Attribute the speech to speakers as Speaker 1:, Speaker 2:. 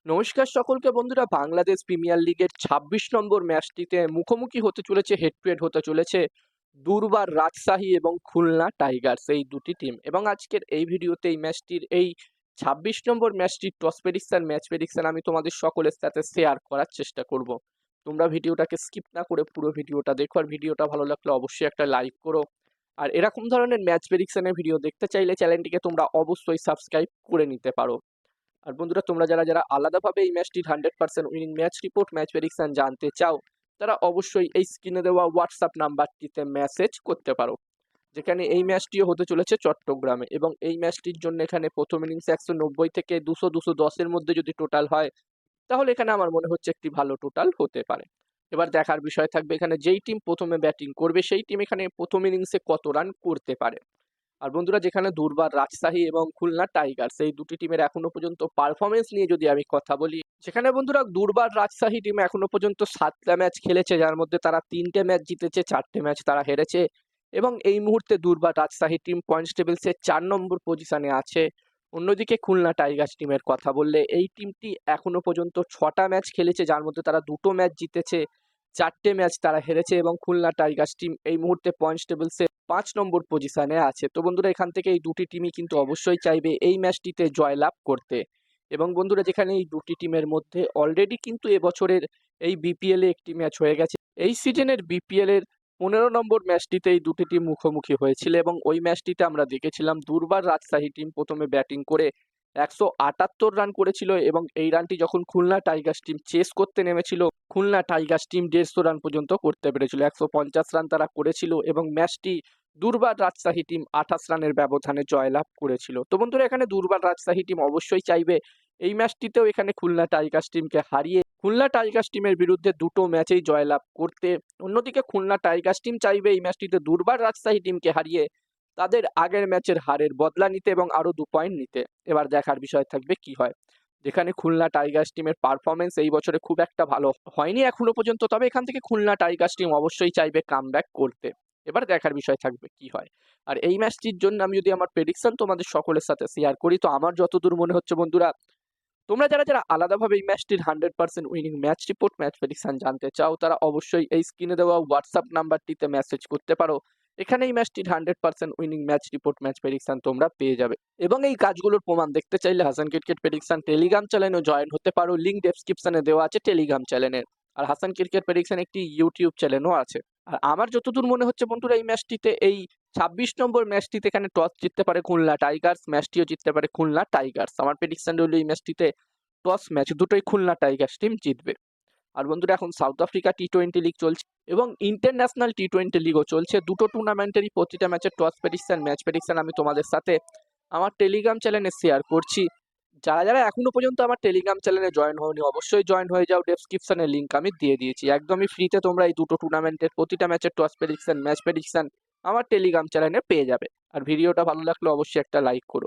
Speaker 1: নমস্কার সকলকে বন্ধুরা। বাংলাদেশ প্রিমিয়ার লিগের ২৬ নম্বর ম্যাচটিতে মুখোমুখি হতে চলেছে, হেড টু হেড হতে চলেছে দুর্বার রাজশাহী এবং খুলনা টাইগার্স এই দুটি টিম। এবং আজকের এই ভিডিওতে এই ২৬ নম্বর ম্যাচটির টস প্রেডিকশন, ম্যাচ প্রেডিকশন আমি তোমাদের সকলের সাথে শেয়ার করার চেষ্টা করব। তোমরা ভিডিওটাকে স্কিপ না করে পুরো ভিডিওটা দেখো, আর ভিডিওটা ভালো লাগলে অবশ্যই একটা লাইক করো। আর এরকম ধরনের ম্যাচ প্রেডিকশনের ভিডিও দেখতে চাইলে চ্যানেলটিকে তোমরা অবশ্যই সাবস্ক্রাইব করে নিতে পারো। আর বন্ধুরা, তোমরা যারা যারা আলাদাভাবে এই ম্যাচটির 100% winning match report, match prediction জানতে চাও, তারা অবশ্যই এই স্ক্রিনে দেওয়া হোয়াটসঅ্যাপ নাম্বারটিতে মেসেজ করতে পারো। যেখানে এই ম্যাচটিও হতে চলেছে চট্টগ্রামে, এবং এই ম্যাচটির জন্য এখানে প্রথম ইনিংসে 190 থেকে 200-210 মধ্যে যদি টোটাল হয়, তাহলে এখানে আমার মনে হচ্ছে একটি ভালো টোটাল হতে পারে। এবার দেখার বিষয় থাকবে এখানে যেই টিম প্রথমে ব্যাটিং করবে সেই টিম এখানে প্রথম ইনিংসে কত রান করতে পারে। আর বন্ধুরা, যেখানে দুর্বার রাজশাহী এবং খুলনা টাইগার্স এই দুটি টিমের এখনো পর্যন্ত পারফরমেন্স নিয়ে যদি আমি কথা বলি, সেখানে বন্ধুরা দুর্বার রাজশাহী টিম এখনো পর্যন্ত 7টা ম্যাচ খেলেছে, যার মধ্যে তারা 3টে ম্যাচ জিতেছে, 4টে ম্যাচ তারা হেরেছে। এবং এই মুহূর্তে দুর্বার রাজশাহী টিম পয়েন্টস টেবিলসে 4 নম্বর পজিশনে আছে। অন্যদিকে খুলনা টাইগার্স টিমের কথা বললে, এই টিমটি এখনো পর্যন্ত 6টা ম্যাচ খেলেছে, যার মধ্যে তারা 2টো ম্যাচ জিতেছে, 4টে ম্যাচ তারা হেরেছে। এবং খুলনা টাইগার্স টিম এই মুহূর্তে পয়েন্টস টেবিলসে 5 নম্বর পজিশনে আছে। তো বন্ধুরা, এখান থেকে এই দুটি টিমই কিন্তু অবশ্যই চাইবে এই ম্যাচটিতে জয়লাভ করতে। এবং বন্ধুরা, যেখানে এই দুটি টিমের মধ্যে অলরেডি কিন্তু এবছরের এই বিপিএল এ একটি ম্যাচ হয়ে গেছে। এই সিজনের বিপিএল এর 15 নম্বর ম্যাচটিতে এই দুটি টিম মুখোমুখি হয়েছিল, এবং ওই ম্যাচটিতে আমরা দেখেছিলাম দুর্বার রাজশাহী টিম প্রথমে ব্যাটিং করে 178 রান করেছিল, এবং এই রানটি যখন খুলনা টাইগার্স টিম চেস করতে নেমেছিল, খুলনা টাইগার্স টিম 150 রান পর্যন্ত করতে পেরেছিল। 150 রান তারা করেছিল, এবং ম্যাচটি দুর্বার রাজশাহী টিম 28 রানের ব্যবধানে জয়লাভ করেছিল। তো বন্ধুরা, এখানে দুর্বার রাজশাহী টিম অবশ্যই চাইবে এই ম্যাচটিতেও এখানে খুলনা টাইগার্স টিমকে হারিয়ে খুলনা টাইগার্স টিমের বিরুদ্ধে দুটো ম্যাচেই জয়লাভ করতে। অন্যদিকে খুলনা টাইগার্স টিম চাইবে এই ম্যাচটিতে দুর্বার রাজশাহী টিমকে হারিয়ে তাদের আগের ম্যাচের হারের বদলা নিতে এবং আরো 2 পয়েন্ট নিতে। এবার দেখার বিষয় থাকবে কি হয়। যেখানে খুলনা টাইগার্স টিমের পারফরমেন্স এই বছরে খুব একটা ভালো হয়নি এখনো পর্যন্ত, তবে এখান থেকে খুলনা টাইগার্স টিম অবশ্যই চাইবে কামব্যাক করতে। এবার দেখার বিষয় থাকবে কি হয়। আর এই ম্যাচটির জন্য আমি যদি আমার প্রেডিকশন তোমাদের সকলের সাথে শেয়ার করি, তো আমার যতদূর মনে হচ্ছে বন্ধুরা, তোমরা যারা যারা আলাদাভাবে এই ম্যাচটির 100% winning match report, match prediction জানতে চাও, তারা অবশ্যই এই স্ক্রিনে দেওয়া হোয়াটসঅ্যাপ নাম্বারটিতে মেসেজ করতে পারো। এখানে এই ম্যাচটির 100% winning match report, match prediction তোমরা পেয়ে যাবে। এবং এই কাজগুলোর প্রমাণ দেখতে চাইলে হাসান ক্রিকেট প্রেডিকশন টেলিগ্রাম চ্যানেলে জয়েন হতে পারো, লিঙ্ক ডেসক্রিপশনে দেওয়া আছে টেলিগ্রাম চ্যানেলের। আর হাসান ক্রিকেট প্রেডিকশন একটি ইউটিউব চ্যানেলও আছে। আর আমার যতদূর মনে হচ্ছে বন্ধুরা, এই ম্যাচটিতে 26 নম্বর ম্যাচটিতে এখানে টস জিততে পারে খুলনা টাইগার্স, ম্যাচটিও জিততে পারে খুলনা টাইগার্স। আমার প্রেডিকশন রইল এই ম্যাচটিতে টস ম্যাচ দুটোই খুলনা টাইগার্স টিম জিতবে। আর বন্ধুরা, এখন সাউথ আফ্রিকা টি-20 লিগ চলছে এবং ইন্টারন্যাশনাল টি-20 লিগও চলছে। দুটো টুর্নামেন্টেরই প্রতিটা ম্যাচের টস প্রেডিকশন, ম্যাচ প্রেডিকশন আমি তোমাদের সাথে আমার টেলিগ্রাম চ্যানেলে শেয়ার করছি। যারা যারা এখনো পর্যন্ত আমার টেলিগ্রাম চ্যানেলে জয়েন হওনি, অবশ্যই জয়েন হয়ে যাও। ডেসক্রিপশনে লিঙ্ক আমি দিয়ে দিয়েছি। একদমই ফ্রিতে তোমরা এই দুটো টুর্নামেন্টের প্রতিটা ম্যাচের টস প্রেডিকশন, ম্যাচ প্রেডিকশন আমার টেলিগ্রাম চ্যানেলে পেয়ে যাবে। আর ভিডিওটা ভালো লাগলে অবশ্যই একটা লাইক করো।